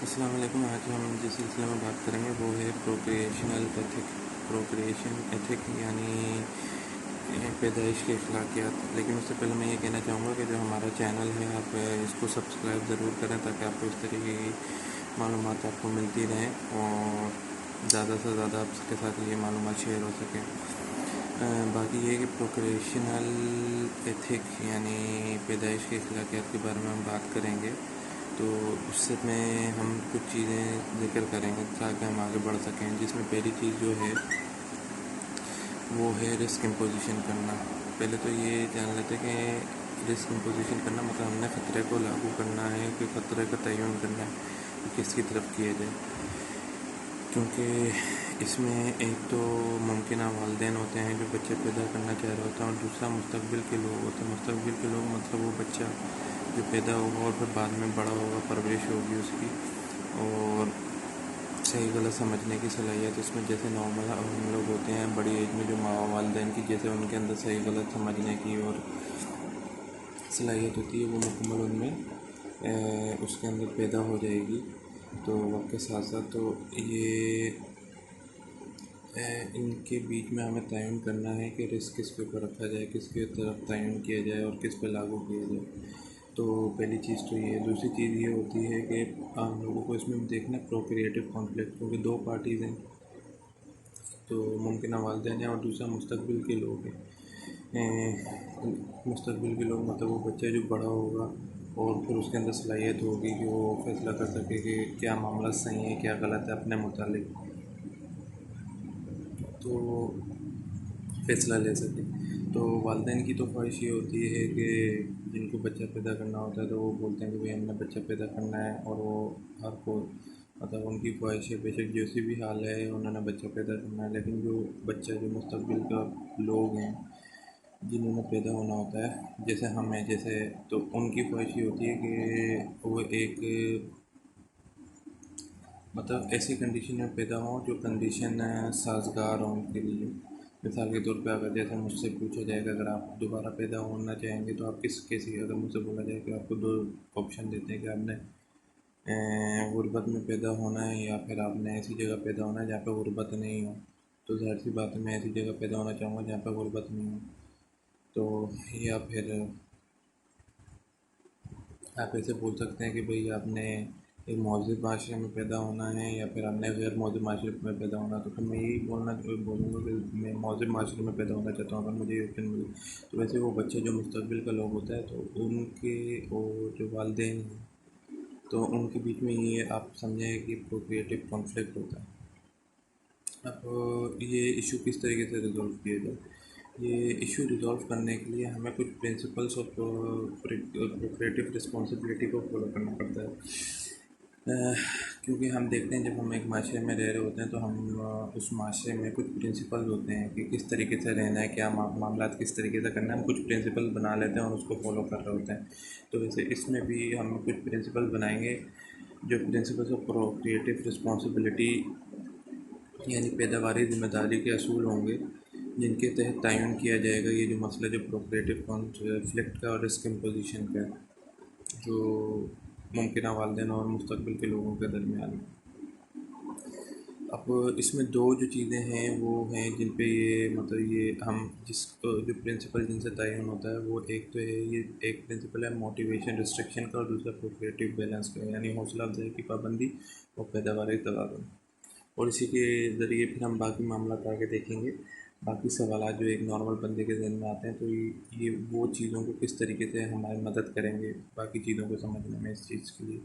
अस्सलाम वालेकुम। आज हम जिस सिलसिले में बात करेंगे वो है प्रोक्रिएशनल एथिक। प्रोक्रिएशन एथिक यानी पैदाइश के अखलाकियात। लेकिन उससे पहले मैं ये कहना चाहूँगा कि जो हमारा चैनल है आप इसको सब्सक्राइब ज़रूर करें ताकि आपको इस तरीके की मालूमात आपको मिलती रहें और ज़्यादा से ज़्यादा आपके साथ ये मालूमात शेयर हो सकें। बाकी ये कि प्रोक्रिएशनल एथिक यानी पैदाइश के अखलाकियात के बारे में हम बात करेंगे, तो उससे में हम कुछ चीज़ें जिक्र करेंगे ताकि हम आगे बढ़ सकें। जिसमें पहली चीज़ जो है वो है रिस्क इम्पोजिशन करना। पहले तो ये जान लेते कि रिस्क इम्पोजिशन करना मतलब हमने ख़तरे को लागू करना है कि ख़तरे का तयन करना है कि किसकी तरफ किया जाए। क्योंकि इसमें एक तो मुमकिन वालिदैन होते हैं जो बच्चे पैदा करना चाह रहे होते हैं, और दूसरा मुस्तकबिल के लोग होते हैं। मुस्तकबिल के लोग मतलब वो बच्चा जो पैदा होगा और फिर बाद में बड़ा होगा, परवरिश होगी उसकी, और सही गलत समझने की सलाहियत उसमें जैसे नॉर्मल हम लोग होते हैं बड़ी एज में जो माँ वालिदैन की, जैसे उनके अंदर सही गलत समझने की और सलाहियत होती है वो मुकम्मल उनमें उसके अंदर पैदा हो जाएगी। तो वक्त के साथ साथ तो ये इनके बीच में हमें तयन करना है कि रिस्क किस पे ऊपर रखा जाए, किसके तरफ तयन किया जाए और किस पे लागू किया जाए। तो पहली चीज़ तो ये। दूसरी चीज़ ये होती है कि हम लोगों को इसमें देखना प्रोक्रिएटिव कॉन्फ्लिक्ट, क्योंकि दो पार्टीज़ हैं, तो मुमकिन वालिदैन हैं और दूसरा मुस्तकबिल के लोग हैं। मुस्तकबिल के लोग मतलब वो बच्चा जो बड़ा होगा और फिर उसके अंदर सलाहियत होगी कि वो फैसला कर सके कि क्या मामला सही है क्या गलत है अपने मुतालिक, तो फैसला ले सके। तो वालिदैन की तो ख्वाहिश ये होती है कि जिनको बच्चा पैदा करना होता है तो वो बोलते हैं कि भाई हमने बच्चा पैदा करना है, और वो हर को मतलब उनकी ख्वाहिश है, बेशक जैसी भी हाल है उन्होंने बच्चा पैदा करना है। लेकिन जो बच्चा जो मुस्तकबिल का लोग हैं जिन्होंने पैदा होना होता है, जैसे हम हैं जैसे, तो उनकी ख्वाहिश ये होती है कि वो एक मतलब ऐसी कंडीशन में पैदा हों जो कंडीशन साजगार हो उनके लिए। मिसाल के तौर पे अगर जैसे मुझसे पूछा जाएगा अगर आप दोबारा पैदा होना चाहेंगे तो आप किस कैसी, अगर मुझसे बोला जाए कि आपको दो ऑप्शन देते हैं कि आपने गुर्बत में पैदा होना है या फिर आपने ऐसी जगह पैदा होना है जहाँ पे गुर्बत नहीं हो, तो ज़ाहिर सी बात है मैं ऐसी जगह पैदा होना चाहूँगा जहाँ पे गुर्बत नहीं हो। तो या फिर आप ऐसे बोल सकते हैं कि भाई आपने एक महज़िब माशरे में पैदा होना है या फिर आपने गैर महज़िब माशरे में पैदा होना है, तो फिर मैं यही बोलूँगा कि मैं महज़िब माशरे में पैदा होना चाहता हूँ अगर मुझे ये ऑप्शन मिले। तो वैसे वो बच्चे जो मुस्तकबिल का लोग होता है तो उनके और जो वालिदैन हैं तो उनके बीच में ये आप समझें कि प्रोक्रिएटिव कॉन्फ्लिक्ट होता है। अब ये इशू किस तरीके से रिजॉल्व किया जाए। ये इशू रिजॉल्व करने के लिए हमें कुछ प्रिंसिपल्स ऑफ प्रोक्रिएटिव रिस्पॉन्सिबिलिटी को फॉलो करना पड़ता है। क्योंकि हम देखते हैं जब हम एक माशरे में रह रहे होते हैं तो हम उस माशरे में कुछ प्रिंसिपल्स होते हैं कि किस तरीके से रहना है, क्या मामला किस तरीके से करना है, हम कुछ प्रिंसिपल बना लेते हैं और उसको फॉलो कर रहे होते हैं। तो वैसे इसमें भी हम कुछ प्रिंसिपल बनाएंगे जो प्रिंसिपल्स ऑफ प्रोक्रिएटिव रिस्पॉन्सिबिलिटी यानी पैदावारी जिम्मेदारी के असूल होंगे, जिनके तहत तयन किया जाएगा ये जो मसला जो प्रोक्रिएटिव कॉन्फ्लिक्ट का और रिस्क इम्पोजिशन का जो मुमकिन वालिदैन और मुस्तकबिल के लोगों के दरमियान। अब इसमें दो जो चीज़ें हैं वो हैं जिन पे ये मतलब ये हम जिस जो प्रिंसिपल जिनसे तयन होता है वो एक तो है, ये एक प्रिंसिपल है मोटिवेशन रिस्ट्रिक्शन का और दूसरा प्रोक्रिएटिव बैलेंस का, यानी हौसला अफजाई की पाबंदी और पैदावारी तवाज़ुन। और इसी के ज़रिए फिर हम बाकी मामला आगे देखेंगे। बाकी सवाल जो एक नॉर्मल बंदे के जहन में आते हैं तो ये वो चीज़ों को किस तरीके से हमारी मदद करेंगे बाकी चीज़ों को समझने में इस चीज़ के लिए।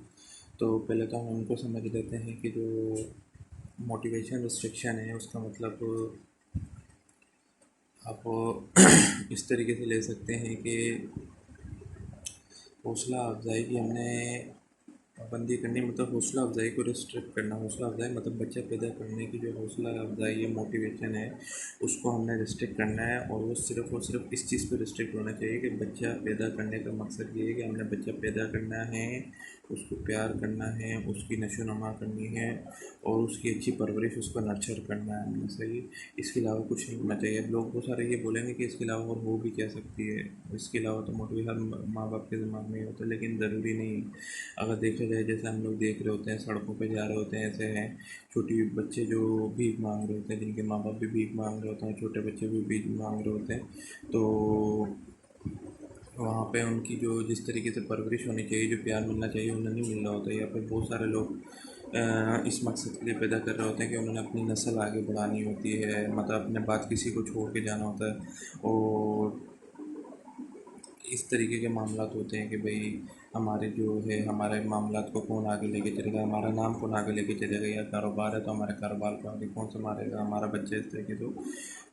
तो पहले तो हम उनको समझ लेते हैं कि जो मोटिवेशन रिस्ट्रिक्शन है उसका मतलब आप इस तरीके से ले सकते हैं कि हौसला अफजाई की हमने पाबंदी करनी, मतलब हौसला अफजाई को रिस्ट्रिक्ट करना। हौसला अफजाई मतलब बच्चा पैदा करने की जो हौसला अफजाई है मोटिवेशन है उसको हमने रिस्ट्रिक्ट करना है, और वो सिर्फ़ और सिर्फ इस चीज़ पर रिस्ट्रिक्ट होना चाहिए कि बच्चा पैदा करने का मकसद ये है कि हमने बच्चा पैदा करना है उसको प्यार करना है, उसकी नशोनुमा करनी है और उसकी अच्छी परवरिश, उसको नर्चर करना है हमें सही। इसके अलावा कुछ नहीं होना चाहिए। लोग बहुत सारे ये बोलेंगे कि इसके अलावा और हो भी क्या सकती है, इसके अलावा तो मोटिवेशन माँ बाप के दिमाग में ही होता है, लेकिन ज़रूरी नहीं। अगर देखा जाए, जैसे हम लोग देख रहे होते हैं सड़कों पे जा रहे होते हैं, ऐसे हैं छोटी बच्चे जो भीख मांग रहे होते हैं, जिनके माँ बाप भी भीख मांग रहे होते हैं, छोटे बच्चे भी भीख मांग रहे होते हैं। तो वहाँ पे उनकी जो जिस तरीके से परवरिश होनी चाहिए, जो प्यार मिलना चाहिए, उन्हें नहीं मिल रहा होता है। या फिर बहुत सारे लोग इस मकसद के लिए पैदा कर रहे होते हैं कि उन्होंने अपनी नस्ल आगे बढ़ानी होती है, मतलब अपने बाद किसी को छोड़ के जाना होता है। और इस तरीके के मामलात होते हैं कि भाई हमारे जो है हमारे मामलात को कौन आगे लेके चलेगा, हमारा नाम कौन आगे लेके चलेगा, या कारोबार है तो हमारे कारोबार को आगे कौन संभालेगा, हमारा बच्चा इस तरीके से।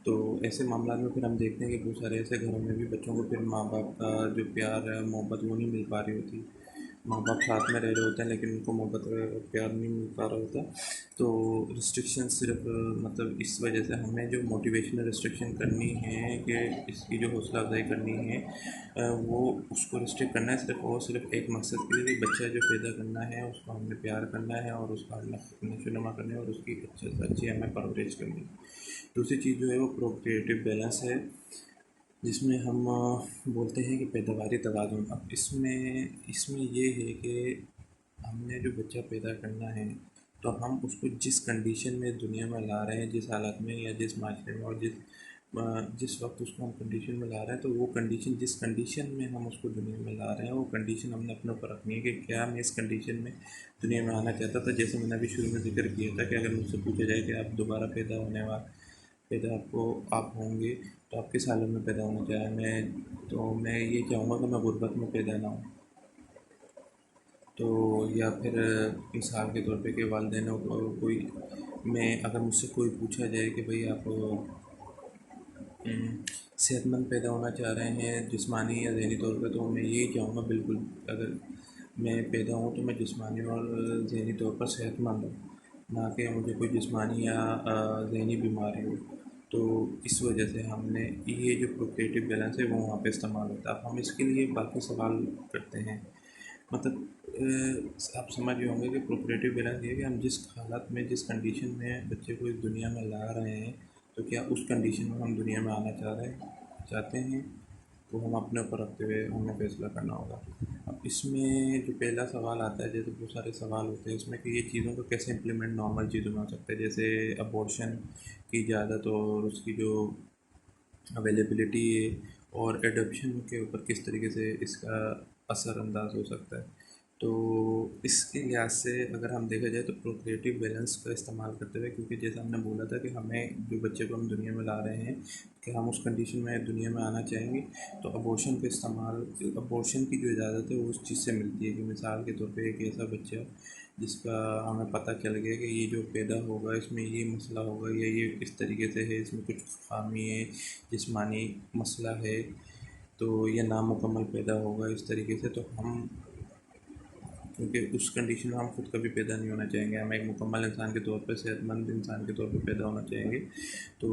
तो ऐसे मामला में फिर हम देखते हैं कि बहुत सारे ऐसे घरों में भी बच्चों को फिर माँ बाप का जो प्यार है, मोहब्बत, वो नहीं मिल पा रही होती। माँ बाप साथ में रह रहे होते हैं लेकिन उनको मोहब्बत प्यार नहीं मिल पा रहा होता। तो रिस्ट्रिक्शन सिर्फ मतलब इस वजह से हमें जो मोटिवेशनल रिस्ट्रिक्शन करनी है कि इसकी जो हौसला अफजाई करनी है, वो उसको रिस्ट्रिक्ट करना है सिर्फ और सिर्फ एक मकसद के लिए, बच्चा जो पैदा करना है उसको हमने प्यार करना है और उसका हमने नशोनुमा करना है और उसकी अच्छे से अच्छी हमें परवरिश करनी है। दूसरी चीज़ जो है वो प्रोक्रिएटिव बैलेंस है, जिसमें हम बोलते हैं कि पैदावारी तवाज़ुन। अब इसमें इसमें ये है कि हमने जो बच्चा पैदा करना है तो हम उसको जिस कंडीशन में दुनिया में ला रहे हैं, जिस हालत में या जिस माशरे में और जिस वक्त उसको हम कंडीशन में ला रहे हैं, तो वो कंडीशन, जिस कंडीशन में हम उसको दुनिया में ला रहे हैं, वो कंडीशन हमने अपने ऊपर रखनी है कि क्या मैं इस कंडीशन में दुनिया में आना चाहता था। जैसे मैंने अभी शुरू में जिक्र किया था कि अगर मुझसे पूछा जाए कि आप दोबारा पैदा आपको आप होंगे तो आप किस हालत में पैदा होना चाहें, मैं ये चाहूँगा कि मैं गुर्बत में पैदा ना हूँ। तो या फिर मिसाल के तौर पे कि वालदेन को कोई, मैं अगर मुझसे कोई पूछा जाए कि भाई आप सेहतमंद पैदा होना चाह रहे हैं जिस्मानी या ज़हनी तौर पे, तो मैं यही चाहूँगा बिल्कुल, अगर मैं पैदा हूँ तो मैं जिस्मानी और ज़हनी तौर पर सेहतमंद हूँ, ना कि मुझे कोई जिस्मानी या ज़हनी बीमारी हो। तो इस वजह से हमने ये जो प्रोक्रिएटिव बैलेंस है वो वहाँ पे इस्तेमाल होता है। अब हम इसके लिए बाकी सवाल करते हैं, मतलब आप समझ रहे होंगे कि प्रोक्रिएटिव बैलेंस ये है कि हम जिस हालत में, जिस कंडीशन में बच्चे को इस दुनिया में ला रहे हैं, तो क्या उस कंडीशन में हम दुनिया में आना चाहते हैं, तो हम अपने ऊपर रखते हुए हमें फैसला करना होगा। अब इसमें जो पहला सवाल आता है, जैसे बहुत सारे सवाल होते हैं इसमें कि ये चीज़ों को कैसे इम्प्लीमेंट नॉर्मल चीज़ों में हो सकता है, जैसे अबॉर्शन की इजाज़त और उसकी जो अवेलेबिलिटी है, और एडॉप्शन के ऊपर किस तरीके से इसका असरअंदाज हो सकता है। तो इसके लिहाज से अगर हम देखा जाए तो प्रोक्रिएटिव बैलेंस का इस्तेमाल करते हुए, क्योंकि जैसा हमने बोला था कि हमें जो बच्चे को हम दुनिया में ला रहे हैं कि हम उस कंडीशन में दुनिया में आना चाहेंगे, तो अबॉर्शन की जो इजाज़त है वो उस चीज़ से मिलती है कि मिसाल के तौर पे एक ऐसा बच्चा जिसका हमें पता चल गया कि ये जो पैदा होगा इसमें ये मसला होगा या ये इस तरीके से है, इसमें कुछ खामी है, जिस्मानी मसला है, तो ये नामुकम्मल पैदा होगा इस तरीके से, तो हम, क्योंकि उस कंडीशन में हम खुद कभी पैदा नहीं होना चाहेंगे, हम एक मुकम्मल इंसान के तौर पर, सेहतमंद इंसान के तौर पर पैदा होना चाहेंगे। तो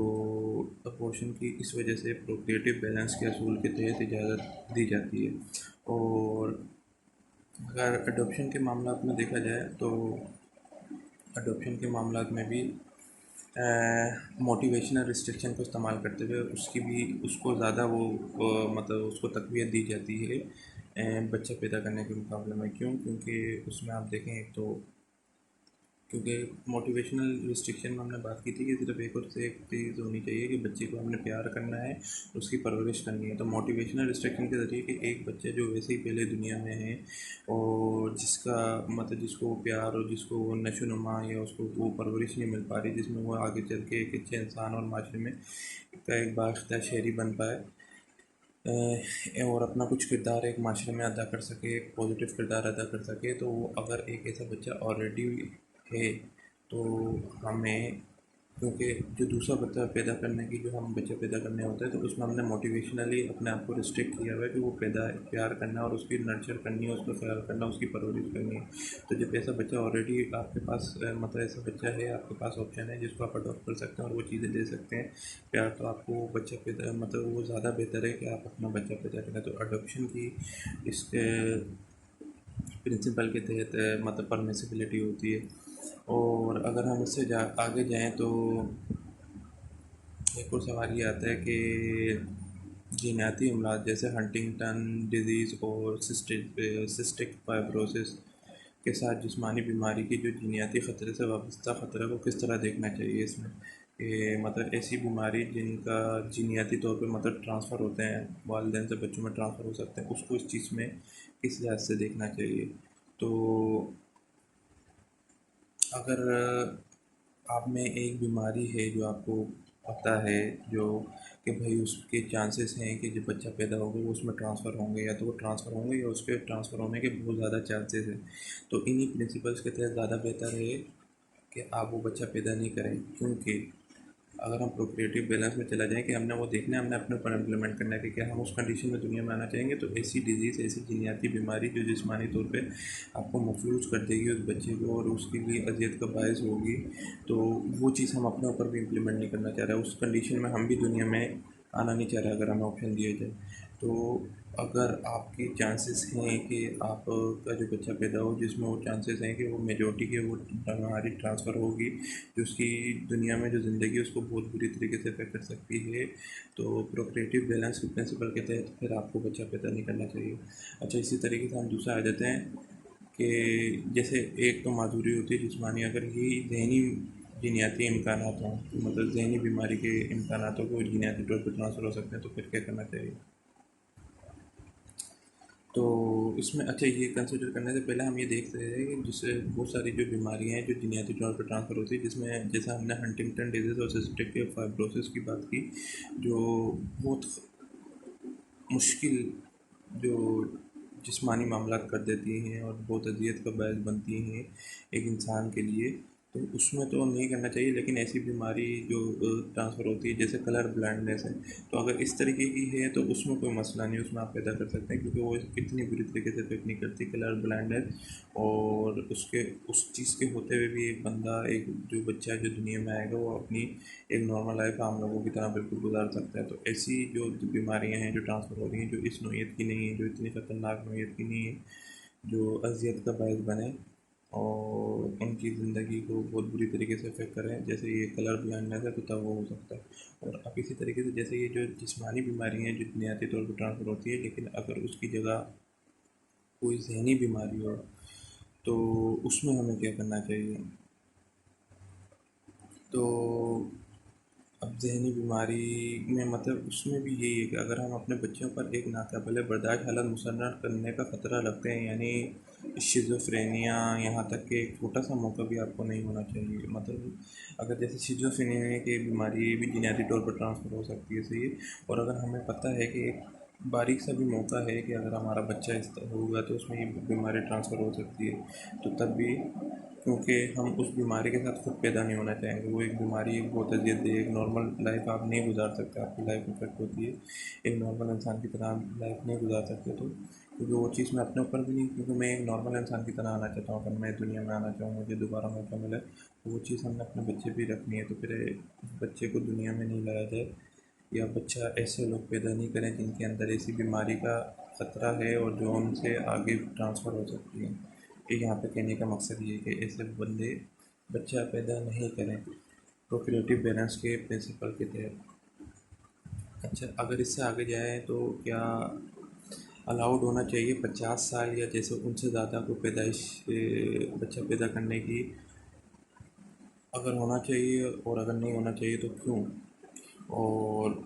अबॉर्शन की इस वजह से प्रोक्रिएटिव बैलेंस के असूल के तहत इजाज़त दी जाती है। और अगर अडॉप्शन के मामला में देखा जाए तो अडॉप्शन के मामला में भी मोटिवेशनल रिस्ट्रिक्शन को इस्तेमाल करते हुए उसकी भी, उसको ज़्यादा मतलब उसको तक़वियत दी जाती है बच्चा पैदा करने के मुकाबले में। क्यों? क्योंकि उसमें आप देखें, एक तो क्योंकि मोटिवेशनल रिस्ट्रिक्शन में हमने बात की थी कि सिर्फ एक और से एक चीज़ होनी चाहिए कि बच्चे को हमने प्यार करना है, उसकी परवरिश करनी है। तो मोटिवेशनल रिस्ट्रिक्शन के ज़रिए कि एक बच्चे जो वैसे ही पहले दुनिया में है और जिसका मतलब जिसको वो प्यार और जिसको वो नशोनुमा या उसको वो परवरिश नहीं मिल पा रही, जिसमें वो आगे चल के एक अच्छे इंसान और माशरे में का एक बाख्ता शहरी बन पाए, और अपना कुछ किरदार एक माशरे में अदा कर सके, एक पॉजिटिव किरदार अदा कर सके, तो वो अगर एक ऐसा बच्चा ऑलरेडी है तो हमें, क्योंकि जो दूसरा बच्चा पैदा करने की, जो हम बच्चा पैदा करने होता है तो उसमें हमने मोटिवेशनली अपने आप को रिस्ट्रिक्ट किया हुआ है कि वो प्यार करना है और उसकी नर्चर करनी है, उसका ख्याल करना, उसकी परवरिश करनी है। तो जब ऐसा बच्चा ऑलरेडी आपके पास मतलब ऐसा बच्चा है, आपके पास ऑप्शन है जिसको आप अडॉप्ट कर सकते हैं और वो चीज़ें दे सकते हैं प्यार, तो आपको वो बच्चा पैदा, मतलब वो ज़्यादा बेहतर है कि आप अपना बच्चा पैदा करें। तो अडॉप्शन की इस प्रिंसिपल के तहत मतलब परमिसिबिलिटी होती है। और अगर हम इससे आगे जाएँ तो एक और सवाल ये आता है कि जीनयाती अमराज जैसे हंटिंगटन डिजीज़ और सिस्टिक फाइब्रोसिस के साथ जिस्मानी बीमारी की जो जीनयाती ख़तरे से वाबस्ता ख़तरा को किस तरह देखना चाहिए इसमें, कि मतलब ऐसी बीमारी जिनका जीनयाती तौर पे मतलब ट्रांसफ़र होते हैं, वालिदैन से बच्चों में ट्रांसफ़र हो सकते हैं, उसको इस चीज़ में किस लिहाज से देखना चाहिए। तो अगर आप में एक बीमारी है जो आपको पता है, जो कि भाई उसके चांसेस हैं कि जब बच्चा पैदा होगा वो उसमें ट्रांसफ़र होंगे, या तो वो ट्रांसफ़र होंगे या उसके ट्रांसफ़र होने के बहुत ज़्यादा चांसेस हैं, तो इन्हीं प्रिंसिपल्स के तहत ज़्यादा बेहतर है कि आप वो बच्चा पैदा नहीं करें। क्योंकि अगर हम प्रोक्रिएटिव बैलेंस में चला जाएँ कि हमने वो देखना है, हमने अपने ऊपर इम्प्लीमेंट करना है कि क्या हम उस कंडीशन में दुनिया में आना चाहेंगे, तो ऐसी डिजीज़, ऐसी जीनयाती बीमारी जो जिस्मानी तौर पे आपको मफलूज कर देगी उस बच्चे को और उसके लिए अजियत का बायस होगी, तो वो चीज़ हम अपने ऊपर भी इम्प्लीमेंट नहीं करना चाह रहे। उस कंडीशन में हम भी दुनिया में आना नहीं चाह रहे अगर हमें ऑप्शन दिया जाए। तो अगर आपके चांसेस हैं कि आपका जो बच्चा पैदा हो जिसमें वो चांसेस हैं कि वो मेजॉरिटी के वो बीमारी ट्रांसफ़र होगी जो उसकी दुनिया में जो ज़िंदगी है उसको बहुत बुरी तरीके से अफेक्ट कर सकती है, तो प्रोक्रिएटिव बैलेंस के प्रिंसिपल के तहत फिर आपको बच्चा पैदा नहीं करना चाहिए। अच्छा, इसी तरीके से हम दूसरा आ जाते हैं कि जैसे एक तो माजूरी होती है जिस्मानी, अगर ये जहनी जीनयाती इम्कानात हों, तो मतलब जहनी बीमारी के इम्कानातों को जीनयाती तौर पर ट्रांसफ़र हो सकते हैं, तो फिर क्या करना चाहिए। तो इसमें अच्छा, ये कंसिडर करने से पहले हम ये देख रहे हैं कि जिससे बहुत सारी जो बीमारियां हैं जो जीनयाती तौर पर ट्रांसफ़र होती है, जिसमें जैसा हमने हंटिंगटन डिजीज़ और सिस्टिक फाइब्रोसिस की बात की, जो बहुत मुश्किल जो जिस्मानी मामलात कर देती हैं और बहुत अजियत का बायस बनती हैं एक इंसान के लिए, तो उसमें तो नहीं करना चाहिए। लेकिन ऐसी बीमारी जो ट्रांसफ़र होती है जैसे कलर ब्लाइंडनेस है, तो अगर इस तरीके की है तो उसमें कोई मसला नहीं, उसमें आप पैदा कर सकते हैं क्योंकि वो इतनी बुरी तरीके से इफेक्ट नहीं करती कलर ब्लाइंडनेस। और उसके उस चीज़ के होते हुए भी एक बंदा, एक जो बच्चा जो दुनिया में आएगा वो अपनी एक नॉर्मल लाइफ आम लोगों की तरह बिल्कुल गुजार सकता है। तो ऐसी जो बीमारियां हैं जो ट्रांसफ़र हो रही हैं, जो इस नौइयत की नहीं है, जो इतनी ख़तरनाक नौइयत की नहीं है, जो अजियत का बायस बने और उनकी ज़िंदगी को बहुत बुरी तरीके से अफेक्ट करें, जैसे ये कलर ब्लाइंडनेस है, तो तब वो हो सकता है। और अब इसी तरीके से जैसे ये जो जिस्मानी बीमारी हैं जो बुनियादी तौर पर ट्रांसफ़र होती है, लेकिन अगर उसकी जगह कोई जहनी बीमारी हो तो उसमें हमें क्या करना चाहिए। तो अब ज़हनी बीमारी में मतलब उसमें भी यही है कि अगर हम अपने बच्चों पर एक नाकाबिले बर्दाश्त हालत मुसर्रह करने का ख़तरा रखते हैं, यानी शिज़ोफ्रेनिया, यहाँ तक कि एक छोटा सा मौका भी आपको नहीं होना चाहिए। मतलब अगर जैसे शिज़ोफ्रेनिया की बीमारी ये भी बुनियादी तौर पर ट्रांसफ़र हो सकती है, सही है। और अगर हमें पता है कि एक बारीक सा भी मौका है कि अगर हमारा बच्चा इस तरह होगा तो उसमें ये बीमारी ट्रांसफ़र हो सकती है, तो तब भी क्योंकि हम उस बीमारी के साथ खुद पैदा नहीं होना चाहेंगे, वो एक बीमारी एक बहुत अजीब है, एक नॉर्मल लाइफ आप नहीं गुजार सकते, आपकी लाइफ इफेक्ट होती है, एक नॉर्मल इंसान की तरह आप लाइफ नहीं गुजार सकते। तो क्योंकि वो चीज़ मैं अपने ऊपर भी नहीं, क्योंकि मैं एक नॉर्मल इंसान की तरह आना चाहता हूँ, अगर मैं दुनिया में आना चाहूँ, मुझे दोबारा मौका मिले, तो वो चीज़ हमने अपने बच्चे भी रखनी है। तो फिर उस बच्चे को दुनिया में नहीं लाया जाए, या बच्चा ऐसे लोग पैदा नहीं करें जिनके अंदर ऐसी बीमारी का ख़तरा है और जो उनसे आगे ट्रांसफ़र हो सकती है। ये यहाँ पे कहने का मकसद ये है कि ऐसे बंदे बच्चा पैदा नहीं करें प्रोक्रिएटिव बैलेंस के प्रिंसिपल के तहत। अच्छा, अगर इससे आगे जाए तो क्या अलाउड होना चाहिए 50 साल या जैसे उनसे ज़्यादा को पैदाइश बच्चा पैदा करने की, अगर होना चाहिए और अगर नहीं होना चाहिए तो क्यों। और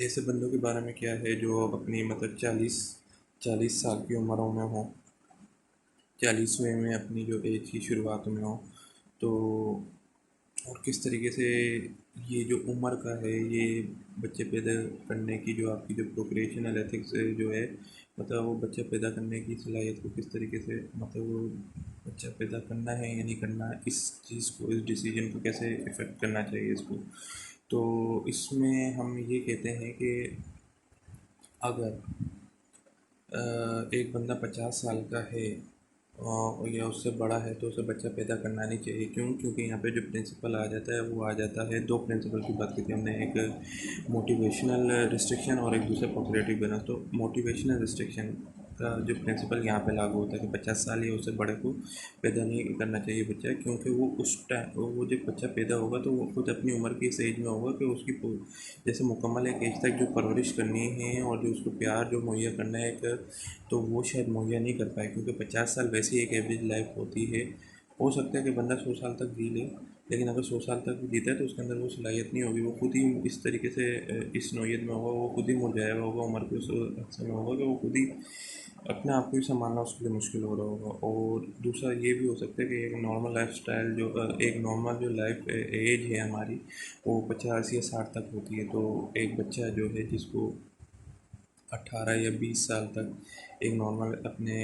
ऐसे बंदों के बारे में क्या है जो अपनी मतलब 40 साल की उम्रों में हो, 40वें में अपनी जो एज की शुरुआत में हो, तो और किस तरीके से ये जो उम्र का है ये बच्चे पैदा करने की जो आपकी जो प्रोक्रिएशनल एथिक्स है जो है, मतलब वो बच्चा पैदा करने की सलाहियत को किस तरीके से, मतलब वो बच्चा पैदा करना है या नहीं करना है, इस चीज़ को, इस डिसीजन को कैसे इफ़ेक्ट करना चाहिए इसको। तो इसमें हम ये कहते हैं कि अगर एक बंदा 50 साल का है या उससे बड़ा है तो उसे बच्चा पैदा करना नहीं चाहिए। क्यों? क्योंकि यहाँ पे जो प्रिंसिपल आ जाता है वो आ जाता है, दो प्रिंसिपल की बात की थी हमने, एक मोटिवेशनल रिस्ट्रिक्शन और एक दूसरा प्रोक्रिएटिव बैलेंस। तो मोटिवेशनल रिस्ट्रिक्शन का जो प्रिंसिपल यहाँ पे लागू होता है कि 50 साल या उससे बड़े को पैदा नहीं करना चाहिए बच्चा, क्योंकि वो उस टाइम वो जब बच्चा पैदा होगा तो वो खुद अपनी उम्र की इस एज में होगा कि उसकी जैसे मुकम्मल एक एज तक जो परवरिश करनी है और जो उसको प्यार जो मुहैया करना है एक, तो वो शायद मुहैया नहीं कर पाए, क्योंकि 50 साल वैसे ही एक एवरेज लाइफ होती है। हो सकता है कि बंदा 100 साल तक जी ले, लेकिन अगर 100 साल तक भी जीता है तो उसके अंदर वो सलाहियत नहीं होगी, वो खुद ही इस तरीके से इस नौयत में होगा, वो खुद ही मुरझाया होगा, उम्र के उस अरसे में होगा कि वो खुद ही अपने आप को ही संभालना उसके लिए मुश्किल हो रहा होगा। और दूसरा ये भी हो सकता है कि एक नॉर्मल लाइफ स्टाइल जो एक नॉर्मल जो लाइफ एज है हमारी, वो 50 या 60 तक होती है। तो एक बच्चा जो है जिसको 18 या 20 साल तक एक नॉर्मल अपने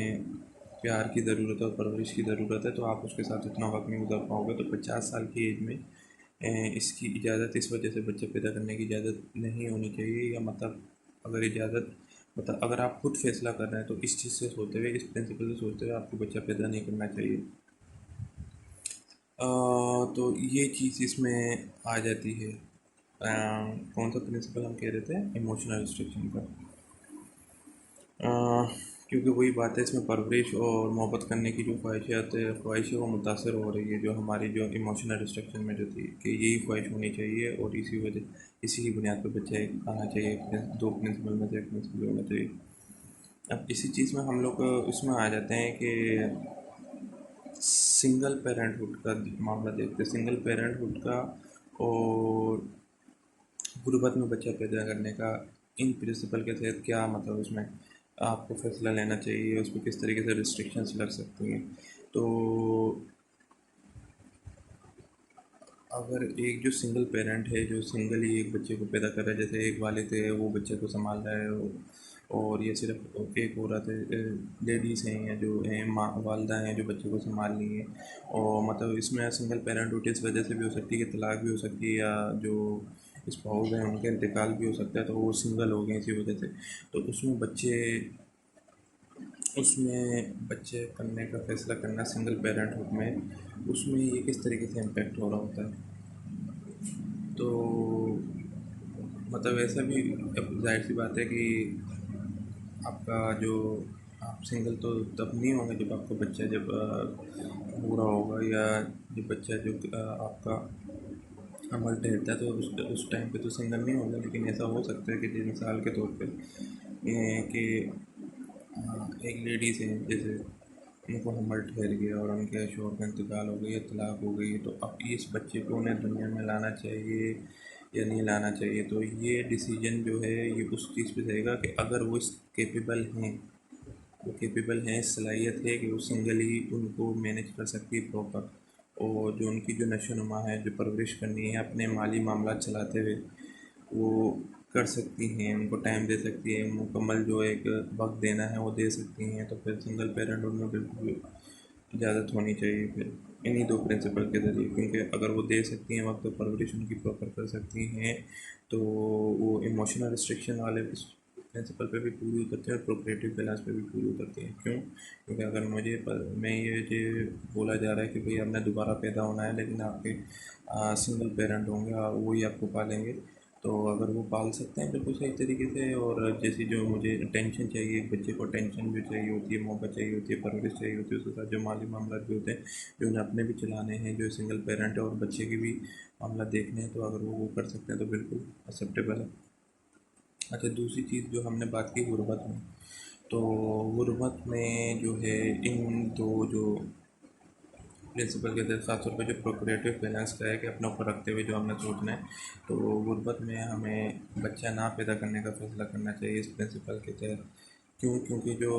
प्यार की ज़रूरत है और परवरिश की ज़रूरत है, तो आप उसके साथ उतना वक्त नहीं गुजार पाओगे। तो 50 साल की एज में इसकी इजाज़त इस वजह से बच्चे पैदा करने की इजाज़त नहीं होनी चाहिए, या मतलब अगर इजाज़त मतलब अगर आप खुद फैसला कर रहे हैं तो इस चीज़ से सोचते हुए, इस प्रिंसिपल से सोचते हुए आपको बच्चा पैदा नहीं करना चाहिए। तो ये चीज़ इसमें आ जाती है। कौन सा प्रिंसिपल हम कह रहे थे, इमोशनल रिस्ट्रिक्शन का। अ, क्योंकि वही बात है, इसमें परवरिश और मोहब्बत करने की जो ख्वाहिशें वो मुतासर हो रही है, जो हमारी जो इमोशनल रिस्ट्रिक्शन में जो थी कि यही ख्वाहिश होनी चाहिए और इसी की बुनियाद पर बच्चा एक आना चाहिए, दो प्रिंसिपल में से एक प्रिंसिपल होना चाहिए। अब इसी चीज़ में हम लोग इसमें आ जाते हैं कि सिंगल पेरेंटहुड का मामला देखते हैं, सिंगल पेरेंटहुड का और गुर्बत में बच्चा पैदा करने का, इन प्रिंसिपल के तहत क्या मतलब उसमें आपको फैसला लेना चाहिए, उस पर किस तरीके से रिस्ट्रिक्शंस लग सकती हैं। तो अगर एक जो सिंगल पेरेंट है जो सिंगल ही एक बच्चे को पैदा कर रहा है, जैसे एक वालिद है वो बच्चे को संभाल रहा है, और ये सिर्फ एक औरत है, लेडीज़ हैं या जो हैं माँ वालदा हैं जो बच्चे को संभाल रही हैं, और मतलब इसमें सिंगल पेरेंटहुड इस वजह से भी हो सकती है कि तलाक भी हो सकती है, या जो स्पाउस हैं उनका इंतकाल भी हो सकता है, तो वो सिंगल हो गए इसी वजह से। तो उसमें बच्चे करने का फैसला करना सिंगल पेरेंटहुड में, उसमें ये किस तरीके से इम्पेक्ट हो रहा होता है। तो मतलब ऐसा भी, अब जाहिर सी बात है कि आपका जो आप सिंगल तो तब नहीं होंगे जब आपका बच्चा जब पूरा होगा, या जब बच्चा जो आपका अमल ठहरता है, तो उस टाइम पे तो सिंगल नहीं होगा, लेकिन ऐसा हो सकता है कि जैसे मिसाल के तौर पे कि एक लेडीज़ है, जैसे उनको हमल ठहर गया और उनके शौहर का इंतकाल हो गया, तलाक हो गई, तो अब इस बच्चे को उन्हें दुनिया में लाना चाहिए या नहीं लाना चाहिए। तो ये डिसीजन जो है ये उस चीज़ पे रहेगा कि अगर वो इस केपेबल हैं, वो केपेबल हैं, सलाहियत है कि वो सिंगल ही उनको मैनेज कर सकती है प्रॉपर, और जो उनकी जो नशो नुमा है, जो परवरिश करनी है अपने माली मामला चलाते हुए, वो कर सकती हैं, उनको टाइम दे सकती हैं, मुकम्मल जो एक वक्त देना है वो दे सकती हैं, तो फिर सिंगल पेरेंट उनमें बिल्कुल इजाज़त होनी चाहिए फिर इन्हीं दो प्रिंसिपल के ज़रिए, क्योंकि अगर वो दे सकती हैं वक्त, तो परवरिश उनकी प्रॉपर कर सकती हैं, तो वो इमोशनल रिस्ट्रिक्शन वाले प्रिंसिपल पे भी पूरी उतरती है और प्रोक्रिएटिव बैलेंस पे भी पूरी उतरती है। क्यों? क्योंकि अगर मैं ये बोला जा रहा है कि भाई आपने दोबारा पैदा होना है, लेकिन आपके सिंगल पेरेंट होंगे और वही आपको पालेंगे, तो अगर वो पाल सकते हैं बिल्कुल सही तरीके से, और जैसी जो मुझे टेंशन चाहिए, एक बच्चे को टेंशन जो चाहिए होती है, मोहब्बत चाहिए होती है, परवरिश चाहिए होती है, उसके साथ जो माली मामला भी होते हैं जो उन्हें अपने भी चलाने हैं, जो सिंगल पेरेंट है और बच्चे के भी मामला देखने हैं, तो अगर वो कर सकते हैं तो बिल्कुल एक्सेप्टेबल है। अच्छा, दूसरी चीज़ जो हमने बात की गुर्बत में, तो गुर्बत में जो है इन दो जो प्रिंसिपल के तहत खासतौर पर जो प्रोक्रिएटिव फाइनेंस का है कि अपने ऊपर रखते हुए जो हमने सोचना है, तो गुर्बत में हमें बच्चा ना पैदा करने का फैसला करना चाहिए इस प्रिंसिपल के तहत। क्यों? क्योंकि जो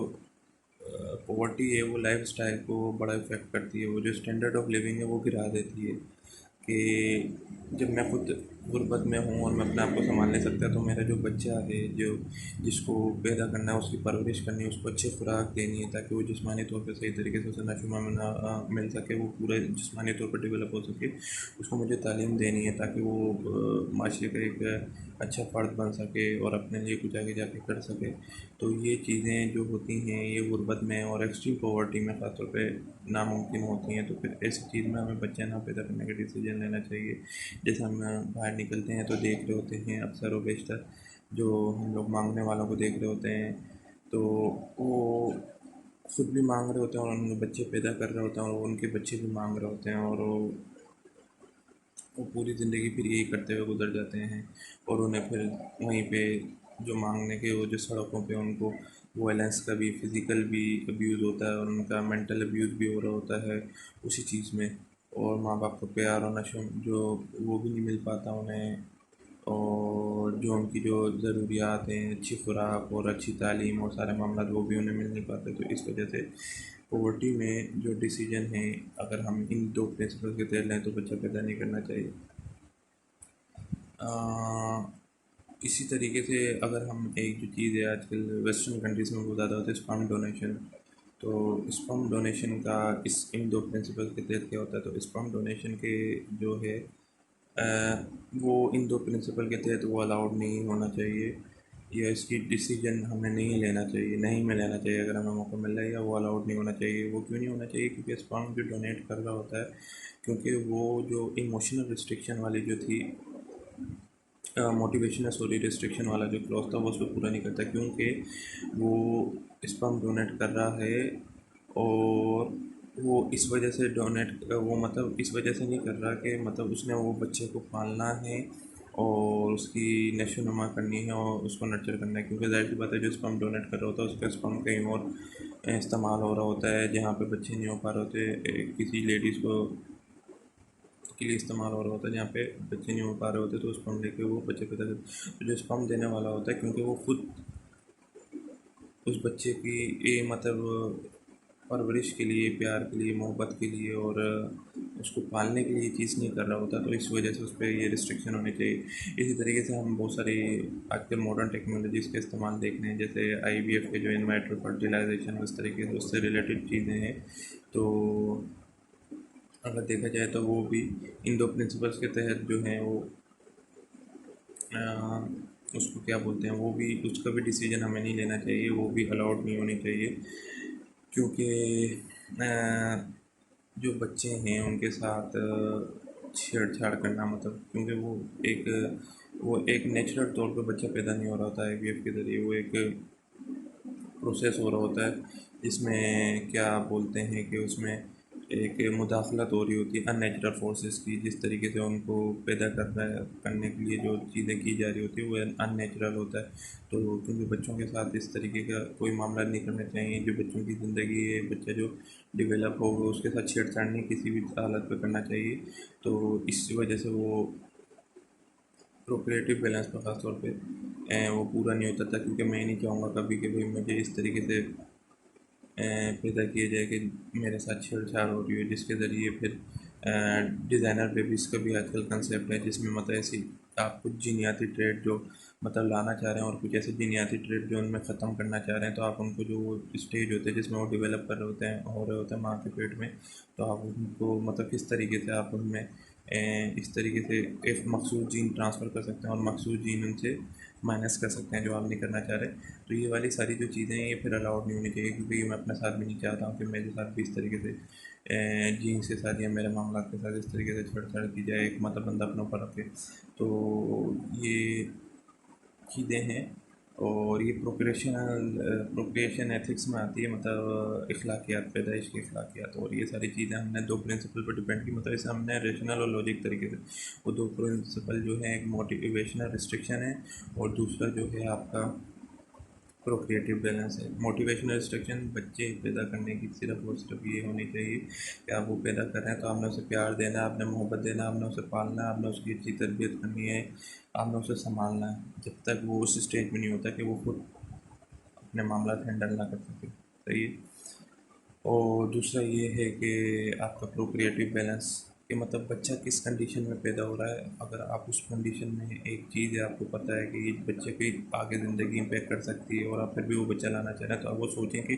पॉवर्टी है वो लाइफ स्टाइल को बड़ा इफ़ेक्ट करती है, वो जो स्टैंडर्ड ऑफ लिविंग है वो गिरा देती है। कि जब मैं खुद गुर्बत में हूँ और मैं अपने आप को संभाल नहीं सकता, तो मेरा जो बच्चा है जो जिसको पैदा करना है, उसकी परवरिश करनी है, उसको अच्छी खुराक देनी है ताकि वो जिस्मानी तौर पर सही तरीके से उसे नशोमा में ना मिल सके, वो पूरे जिस्मानी तौर पर डेवलप हो सके, उसको मुझे तालीम देनी है ताकि वो माशरे का एक अच्छा फ़र्द बन सके और अपने लिए कुछ आगे जाके कर सके। तो ये चीज़ें जो होती हैं ये गुर्बत में और एक्सट्रीम पॉवर्टी में ख़ासतौर पे नामुमकिन होती हैं, तो फिर ऐसी चीज़ में हमें बच्चा ना पैदा करने का डिसीजन लेना चाहिए। जैसे हम बाहर निकलते हैं तो देख रहे होते हैं अक्सर व बेशतर, जो हम लोग मांगने वालों को देख रहे होते हैं, तो वो खुद भी मांग रहे होते हैं और उनके बच्चे पैदा कर रहे होते हैं और उनके बच्चे भी मांग रहे होते हैं, और वो पूरी ज़िंदगी फिर यही करते हुए गुजर जाते हैं। और उन्हें फिर वहीं पे जो मांगने के वो जो सड़कों पे उनको वायलेंस का भी, फिज़िकल भी अब्यूज़ होता है और उनका मेंटल अब्यूज़ भी हो रहा होता है उसी चीज़ में। और माँ बाप का प्यार और नशो जो वो भी नहीं मिल पाता उन्हें, और जो उनकी जो ज़रूरियात हैं, अच्छी खुराक और अच्छी तालीम और सारे मामला वो भी उन्हें मिल नहीं पाते। तो इस वजह से पोवर्टी में जो डिसीजन है, अगर हम इन दो प्रिंसिपल के तहत लें तो बच्चा पैदा नहीं करना चाहिए। अ, इसी तरीके से अगर हम एक जो चीज़ है आजकल वेस्टर्न कंट्रीज़ में बहुत ज़्यादा होता है, स्पर्म डोनेशन। तो स्पर्म डोनेशन का इस इन दो प्रिंसिपल के तहत क्या होता है, तो स्पर्म डोनेशन के जो है वो इन दो प्रिंसिपल के तहत वो अलाउड नहीं होना चाहिए, या इसकी डिसीजन हमें नहीं लेना चाहिए, नहीं में लेना चाहिए अगर हमें मौका मिल रहा है, या वो अलाउड नहीं होना चाहिए। वो क्यों नहीं होना चाहिए? क्योंकि स्पर्म जो डोनेट कर रहा होता है, क्योंकि वो जो इमोशनल रिस्ट्रिक्शन वाली जो थी, मोटिवेशन है सॉरी, रिस्ट्रिक्शन वाला जो क्लॉज था वो उसको पूरा नहीं करता, क्योंकि वो स्पर्म डोनेट कर रहा है। और वो इस वजह से डोनेट वो मतलब इस वजह से नहीं कर रहा कि मतलब उसने वो बच्चे को पालना है और उसकी नशो नुमा करनी है और उसको नर्चर करना है, क्योंकि जाहिर सी बात है जो स्पर्म डोनेट कर रहा होता है उसका स्पर्म कहीं और इस्तेमाल हो रहा होता है जहाँ पे बच्चे नहीं हो पा रहे होते, किसी लेडीज़ को के लिए इस्तेमाल हो रहा होता है जहाँ पे बच्चे नहीं हो पा रहे होते, तो स्पर्म लेके वो बच्चे पैदा करते। तो जो स्पर्म देने वाला होता है, क्योंकि वो खुद उस बच्चे की मतलब परवरिश के लिए, प्यार के लिए, मोहब्बत के लिए और उसको पालने के लिए ये चीज़ नहीं कर रहा होता, तो इस वजह से उस पर ये रिस्ट्रिक्शन होनी चाहिए। इसी तरीके से हम बहुत सारी आजकल मॉडर्न टेक्नोलॉजीज़ का इस्तेमाल देख रहे हैं, जैसे IVF के जो इन वाइट्रो फर्टिलाइजेशन, उस तरीके से उससे रिलेटेड चीज़ें हैं। तो अगर देखा जाए तो वो भी इन दो प्रिंसिपल्स के तहत जो हैं वो अ, उसको क्या बोलते हैं, वो भी उसका भी डिसीजन हमें नहीं लेना चाहिए, वो भी अलाउड नहीं होनी चाहिए। क्योंकि जो बच्चे हैं उनके साथ छेड़छाड़ करना, मतलब क्योंकि वो एक नेचुरल तौर पे बच्चा पैदा नहीं हो रहा होता है IVF के ज़रिए, वो एक प्रोसेस हो रहा होता है जिसमें क्या बोलते हैं कि उसमें एक मुदाखलत हो रही होती है अननेचुरल फोर्सेस की, जिस तरीके से उनको पैदा करने के लिए जो चीज़ें की जा रही होती है वो अननेचुरल होता है। तो क्योंकि बच्चों के साथ इस तरीके का कोई मामला नहीं करना चाहिए, जो बच्चों की ज़िंदगी है, बच्चा जो डेवलप होगा उसके साथ छेड़छाड़ नहीं किसी भी हालत पर करना चाहिए। तो इस वजह से वो प्रोक्रिएटिव बैलेंस पर ख़ास तौर पे वो पूरा नहीं होता था, क्योंकि मैं नहीं चाहूँगा कभी कि भाई मुझे इस तरीके से पैदा किया जाए कि मेरे साथ छेड़छाड़ हो रही है, जिसके ज़रिए फिर डिज़ाइनर बेबीज़ का भी आजकल कंसेप्ट है, जिसमें मतलब ऐसी आप कुछ जीनियाती ट्रेड जो मतलब लाना चाह रहे हैं और कुछ ऐसे जीनियाती ट्रेड जो उनमें ख़त्म करना चाह रहे हैं, तो आप उनको जो वो स्टेज होते हैं जिसमें वो डेवलप कर रहे होते हैं, हो रहे होते हैं माँ के पेट में, तो आप उनको मतलब किस तरीके से आप उनमें इस तरीके से एक मखसूस जीन ट्रांसफ़र कर सकते हैं और मखसूस जीन उनसे माइनस कर सकते हैं जो आप नहीं करना चाह रहे। तो ये वाली सारी जो चीज़ें हैं ये फिर अलाउड नहीं होनी चाहिए, क्योंकि मैं अपने साथ भी नहीं चाहता हूँ कि मेरे साथ भी इस तरीके से जीन्स के साथ या मेरे मामला के साथ इस तरीके से छेड़छाड़ की जाए, एक मतलब बंदा अपने ऊपर रखे। तो ये चीज़ें हैं, और ये प्रोक्रिएशन एथिक्स में आती है, मतलब अखलाकियात, पैदाइश की अखलाकियात, और ये सारी चीज़ें हमने दो प्रिंसिपल पर डिपेंड की, मतलब इसे हमने रेशनल और लॉजिक तरीके से, वो दो प्रिंसिपल जो है, एक मोटिवेशनल रिस्ट्रिक्शन है और दूसरा जो है आपका प्रोक्रिएटिव बैलेंस है। मोटिवेशनल रिस्ट्रिक्शन बच्चे पैदा करने की सिर्फ और सिर्फ ये होनी चाहिए कि आप वो पैदा कर रहे हैं तो आपने उसे प्यार देना है, आपने मोहब्बत देना है, आपने उसे पालना है, आपने उसकी अच्छी तरबियत करनी है, आपने उसे संभालना है, जब तक वो उस स्टेज में नहीं होता कि वो खुद अपने मामला हैंडल ना कर सके। सही है। और दूसरा ये है कि आपका प्रोक्रिएटिव बैलेंस, कि मतलब बच्चा किस कंडीशन में पैदा हो रहा है, अगर आप उस कंडीशन में एक चीज़ है आपको पता है कि ये बच्चे की आगे ज़िंदगी इम्पेक्ट कर सकती है और आप फिर भी वो बच्चा लाना चाह रहे हैं, तो आप वो सोचें कि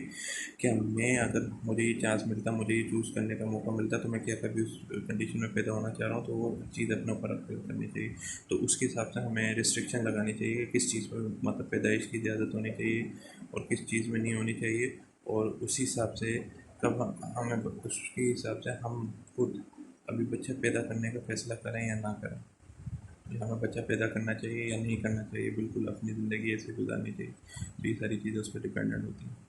क्या मैं, अगर मुझे ये चांस मिलता, मुझे ये चूज़ करने का मौका मिलता, तो मैं क्या कभी उस कंडीशन में पैदा होना चाह रहा हूँ, तो वो चीज़ अपने ऊपर रख कर करनी चाहिए। तो उसके हिसाब से हमें रिस्ट्रिक्शन लगानी चाहिए, किस चीज़ पर मतलब पैदाइश की इजाज़त होनी चाहिए और किस चीज़ में नहीं होनी चाहिए, और उसी हिसाब से कब हमें उसके हिसाब से हम खुद अभी बच्चे पैदा करने का फैसला करें या ना करें। या हमें बच्चा पैदा करना चाहिए या नहीं करना चाहिए, बिल्कुल अपनी ज़िंदगी ऐसे गुजारनी चाहिए। तो ये सारी चीज़ें उस पर डिपेंडेंट होती हैं।